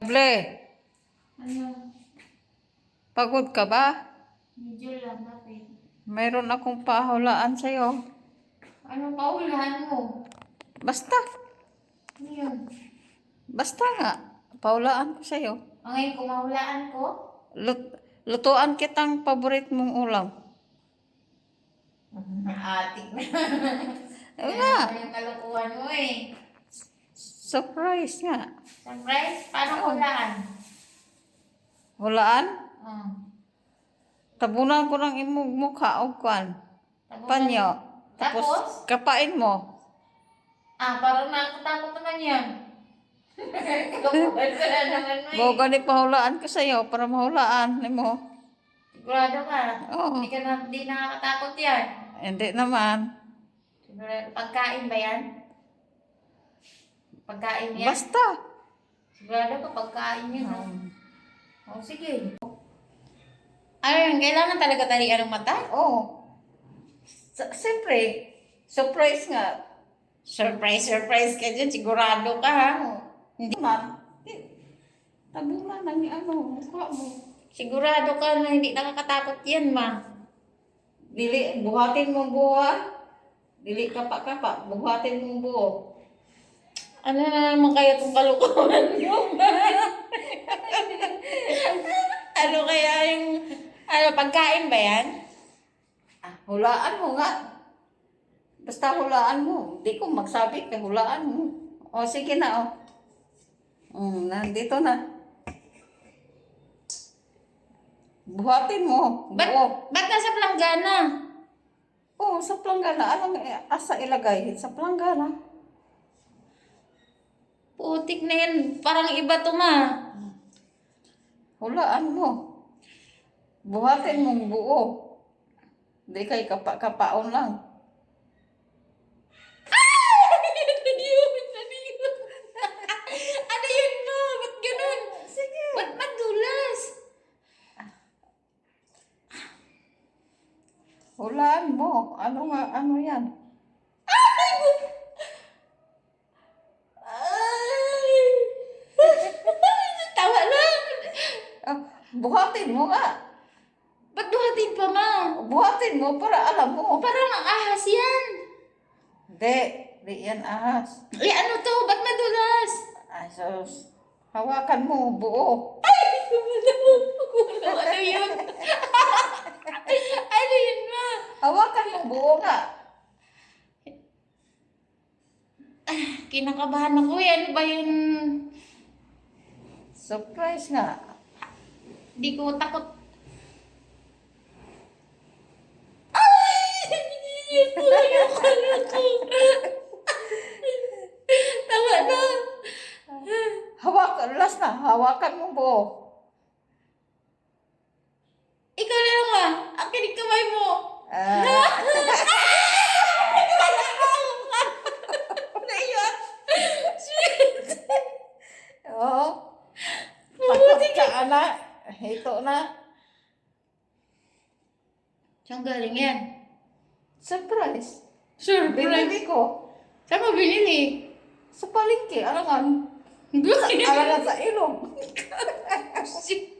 Ble, Ano? pagod ka ba? Medyo lang, bakit? Mayroon akong pahulaan sa'yo. Anong paulahan mo? Basta, Ano yun? basta nga. Pahulaan ko sa'yo. Ang ngayon kumahulaan ko? Lutuan kitang paborit mong ulam. Atik na. Oo Yan nga, naman yung kalukuhan mo eh. surprise nga. Surprise? Paano Oo. hulaan? Hulaan, Oh. tabunan ko ng imong mukha o kwan. Tabunan- Panyo. Tapos, Tapos? kapain mo. Parang nakakatakot naman yan. Kalukuhan ka na naman mo eh. Bago ni pahulaan ko sa'yo para mahulaan mo. Sigurado ka? Oo. Di nakakatakot yan. Hindi naman. Sigurado. Pagkain ba yan? Pagkain yan? Basta. Sigurado ka pagkain yan. Sige. Ano yun? Kailangan talaga talian ng mata? Oo. Siyempre, surprise nga. Surprise ka dyan. Sigurado ka ha? Hindi man. Tabunan lang yung mukha mo. Sigurado ka na hindi nakakatakot yan, ma. Dili, buhatin mo buha. Dili kapa-kapa, buhatin mo buo. Ano na naman kaya itong kalukuhan nyo, ma? Ano kaya yung... pagkain ba yan? Hulaan mo nga. Basta hulaan mo. Hindi ko magsabi kay hulaan mo. O, sige na, nandito na. Buhatin mo. Buo. Ba't nasa planggana? Oo, sa planggana. Anong asa ilagay? Sa planggana. Putik na yan. Parang iba to, ma. Hulaan mo. Buhatin mong buo. Hindi kay kapa-kapaon lang. Ano yun, ma? Ba't ganun? Sige. Ba't madulas? Hulaan mo. Ano yan? Tawa lang. Buhatin mo nga. Ba't buhatin pa, ma? Buhatin mo para alam mo. Parang ang ahas yan. Hindi. Hindi yan ahas. Ano to? Ba't madulas? Ay, sus. Hawakan mo. Buo. Ano yun? Ano yun, ma? Hawakan mo. Buo nga. Kinakabahan ako eh. Ano ba yun? Surprise nga. Di ko takot. Ayoko na ko. Tawa na. Hawakan. Last na. Hawakan mo buo. Ikaw na lang ah. Akin kamay mo. Naiyak. Shit. Oo. Takot ka, anak. Ito na. Saan galing yan? Surprise. Surprise. Binili ko. Saan mo binili? Sa palengke. Alangan. Gusto Alangan sa ilong. Shit.